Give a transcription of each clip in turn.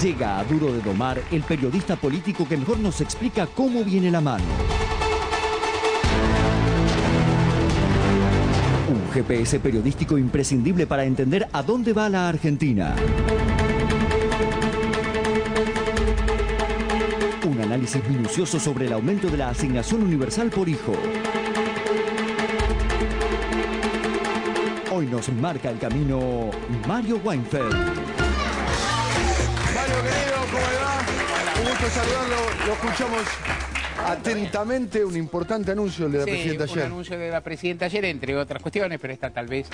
Llega a Duro de Domar el periodista político que mejor nos explica cómo viene la mano. Un GPS periodístico imprescindible para entender a dónde va la Argentina. Un análisis minucioso sobre el aumento de la asignación universal por hijo. Hoy nos marca el camino Mario Weinfeld. Mario, querido, ¿cómo le va? Un gusto saludarlo. Lo escuchamos atentamente. Un importante anuncio el de la presidenta ayer. Un anuncio de la presidenta ayer, entre otras cuestiones, pero esta tal vez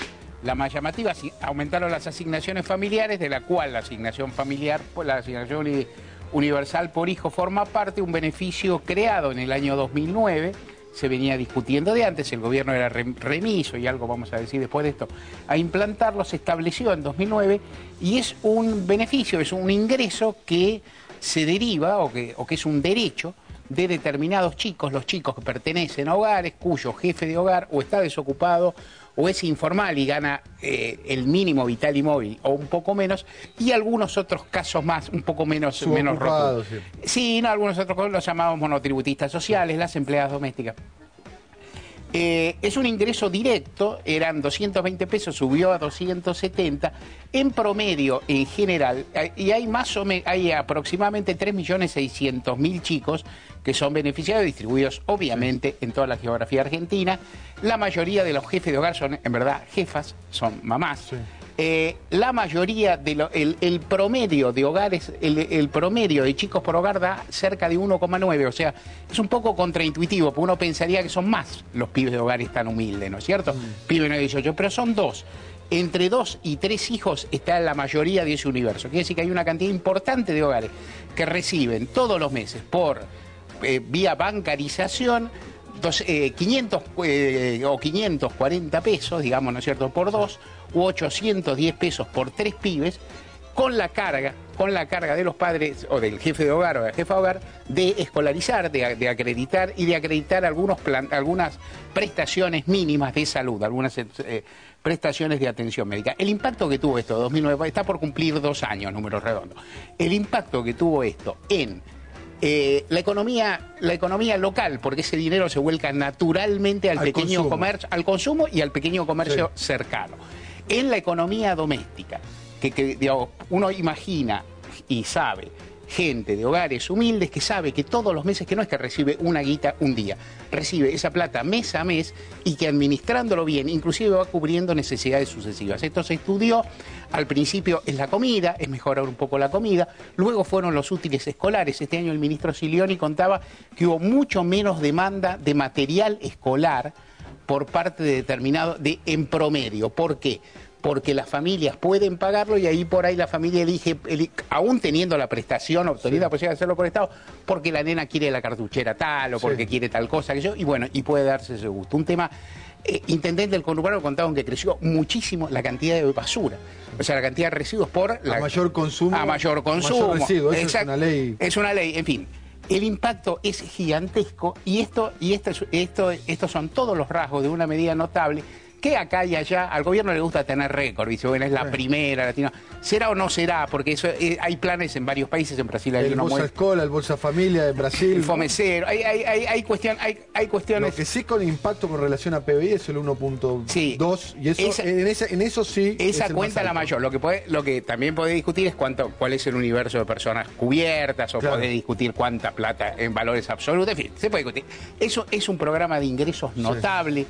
la más llamativa. Aumentaron las asignaciones familiares, de la cual la asignación familiar, la asignación universal por hijo forma parte, un beneficio creado en el año 2009. Se venía discutiendo de antes, el gobierno era remiso, y algo vamos a decir después de esto, a implantarlo. Se estableció en 2009 y es un beneficio, es un ingreso que se deriva o que es un derecho de determinados chicos, los chicos que pertenecen a hogares cuyo jefe de hogar o está desocupado o es informal y gana el mínimo vital y móvil o un poco menos, y algunos otros casos más, un poco menos rotos. Sí, no, algunos otros casos los llamamos monotributistas sociales, las empleadas domésticas. Es un ingreso directo, eran 220 pesos, subió a 270, en promedio, en general, y hay aproximadamente 3.600.000 chicos que son beneficiarios, distribuidos obviamente en toda la geografía argentina. La mayoría de los jefes de hogar son, en verdad, jefas, son mamás. Sí. La mayoría el promedio de hogares, el promedio de chicos por hogar da cerca de 1,9, o sea, es un poco contraintuitivo, porque uno pensaría que son más los pibes de hogares tan humildes, ¿no es cierto? Pibes de 18, pero son dos. Entre 2 y 3 hijos está la mayoría de ese universo. Quiere decir que hay una cantidad importante de hogares que reciben todos los meses por vía bancarización 500 o 540 pesos, digamos, ¿no es cierto?, por 2, u 810 pesos por 3 pibes, con la carga de los padres o del jefe de hogar o de la jefa de hogar de escolarizar, de acreditar algunas prestaciones mínimas de salud, algunas prestaciones de atención médica. El impacto que tuvo esto, 2009, está por cumplir 2 años, número redondo. El impacto que tuvo esto en la economía local, porque ese dinero se vuelca naturalmente al pequeño comercio, al consumo y al pequeño comercio cercano. En la economía doméstica, que digamos, uno imagina y sabe, gente de hogares humildes que sabe que todos los meses, que no es que recibe una guita un día, recibe esa plata mes a mes y que administrándolo bien, inclusive va cubriendo necesidades sucesivas. Esto se estudió, al principio es la comida, es mejorar un poco la comida, luego fueron los útiles escolares. Este año el ministro Silioni contaba que hubo mucho menos demanda de material escolar por parte de en promedio. ¿Por qué? Porque las familias pueden pagarlo y ahí por ahí la familia elige, aún teniendo la prestación obtenida, la posibilidad de hacerlo por el Estado, porque la nena quiere la cartuchera tal o porque quiere tal cosa, y bueno, y puede darse ese gusto. Un tema, intendente del conurbano contaban que creció muchísimo la cantidad de basura, o sea, la cantidad de residuos a mayor consumo. A mayor residuo, eso es una ley. Es una ley, en fin. El impacto es gigantesco y estos son todos los rasgos de una medida notable que acá y allá al gobierno le gusta tener récord. Dice, bueno, es la primera latina. ¿Será o no será? Porque eso hay planes en varios países, en Brasil hay uno Bolsa Escola, el Bolsa Familia en Brasil. El Fomecero, hay cuestiones. Lo que sí con impacto con relación a PBI es el 1.2, sí, y eso, en eso sí. Esa cuenta la mayor. Lo que también podés discutir es cuál es el universo de personas cubiertas, o podés discutir cuánta plata en valores absolutos, en fin, se puede discutir. Eso es un programa de ingresos notable.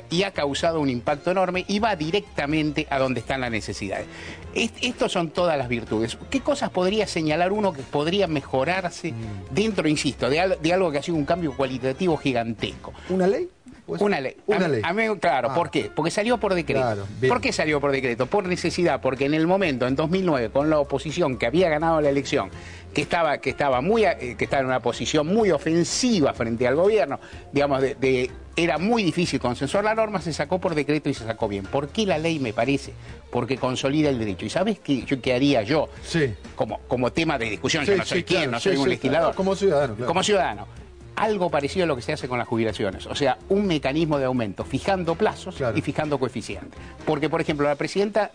Y ha causado un impacto enorme y va directamente a donde están las necesidades. Estos son todas las virtudes. ¿Qué cosas podría señalar uno que podría mejorarse dentro, insisto, de algo que ha sido un cambio cualitativo gigantesco? ¿Una ley? Una ley. Claro, ¿por qué? Porque salió por decreto. Claro, ¿por qué salió por decreto? Por necesidad, porque en el momento, en 2009, con la oposición que había ganado la elección, que estaba en una posición muy ofensiva frente al gobierno, digamos, era muy difícil consensuar la norma, se sacó por decreto y se sacó bien. ¿Por qué la ley me parece? Porque consolida el derecho. ¿Y sabes qué haría yo? Sí. Como tema de discusión, yo no soy quien, no soy un legislador. Claro, como ciudadano. Claro. Como ciudadano. Algo parecido a lo que se hace con las jubilaciones, o sea, un mecanismo de aumento, fijando plazos y fijando coeficientes. Porque, por ejemplo, la presidenta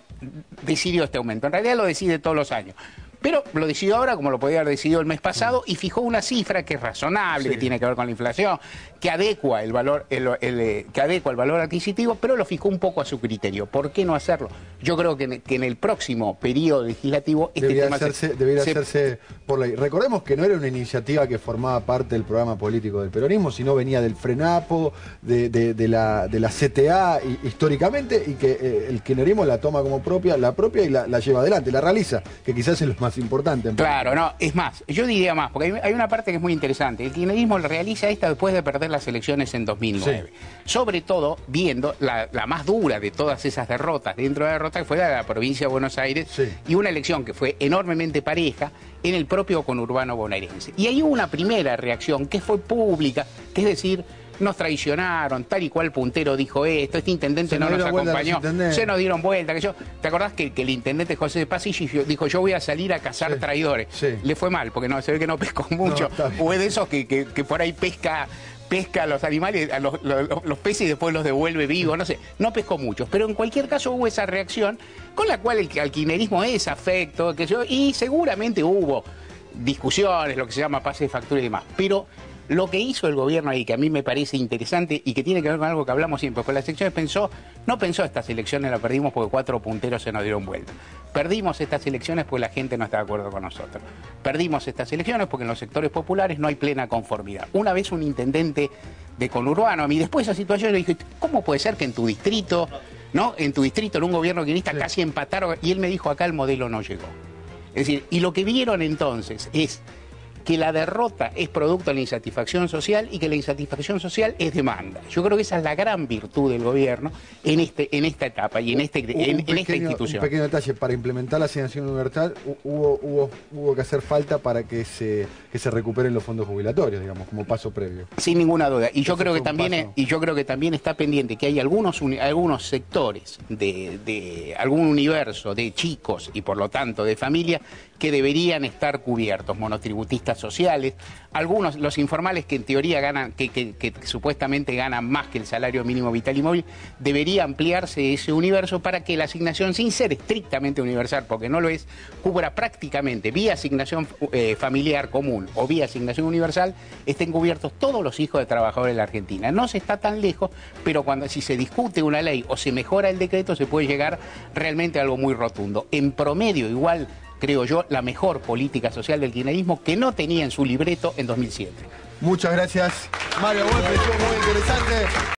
decidió este aumento, en realidad lo decide todos los años, Pero lo decidió ahora como lo podía haber decidido el mes pasado y fijó una cifra que es razonable, que tiene que ver con la inflación, que adecua el valor, que adecua el valor adquisitivo, pero lo fijó un poco a su criterio. ¿Por qué no hacerlo? Yo creo que en el próximo periodo legislativo debería hacerse por ley. Recordemos que no era una iniciativa que formaba parte del programa político del peronismo, sino venía del FRENAPO, de la CTA históricamente, y que el kirchnerismo la toma como propia y la lleva adelante, la realiza, que quizás es lo más importante. Claro, no, es más, yo diría más, porque hay una parte que es muy interesante. El kirchnerismo realiza esta después de perder las elecciones en 2009. Sí. Sobre todo viendo la más dura de todas esas derrotas, dentro de la derrota que fue la de la provincia de Buenos Aires, y una elección que fue enormemente pareja en el propio conurbano bonaerense. Y ahí hubo una primera reacción que fue pública, que es decir, nos traicionaron, tal y cual puntero dijo esto, este intendente no nos acompañó, se nos dieron vuelta. ¿Te acordás que el intendente José de Pasillo dijo, yo voy a salir a cazar traidores? Le fue mal, porque no, se ve que no pescó mucho, o es de esos que por ahí pesca a los animales, a los peces y después los devuelve vivos, no sé, no pescó muchos, pero en cualquier caso hubo esa reacción con la cual el kirchnerismo es afecto, y seguramente hubo discusiones, lo que se llama pase de factura y demás, pero lo que hizo el gobierno ahí, que a mí me parece interesante y que tiene que ver con algo que hablamos siempre, con las elecciones no pensó estas elecciones las perdimos porque 4 punteros se nos dieron vuelta. Perdimos estas elecciones porque la gente no está de acuerdo con nosotros. Perdimos estas elecciones porque en los sectores populares no hay plena conformidad. Una vez un intendente de conurbano, a mí después de esa situación le dije, ¿cómo puede ser que en tu distrito, en un gobierno kirchnerista casi empataron? Y él me dijo, acá el modelo no llegó. Es decir, y lo que vieron entonces es que la derrota es producto de la insatisfacción social y que la insatisfacción social es demanda. Yo creo que esa es la gran virtud del gobierno en esta etapa y en esta institución. Un pequeño detalle, para implementar la asignación universal hubo que hacer falta para que se recuperen los fondos jubilatorios, digamos, como paso previo. Sin ninguna duda. Y yo creo que también está pendiente que hay algunos sectores de algún universo de chicos y por lo tanto de familias que deberían estar cubiertos, monotributistas sociales, algunos, los informales que en teoría ganan, que supuestamente ganan más que el salario mínimo vital y móvil, debería ampliarse ese universo para que la asignación, sin ser estrictamente universal, porque no lo es, cubra prácticamente vía asignación familiar común o vía asignación universal, estén cubiertos todos los hijos de trabajadores de la Argentina. No se está tan lejos, pero si se discute una ley o se mejora el decreto, se puede llegar realmente a algo muy rotundo. En promedio, igual, creo yo, la mejor política social del kirchnerismo que no tenía en su libreto en 2007. Muchas gracias, Mario Volpe, estuvo muy interesante.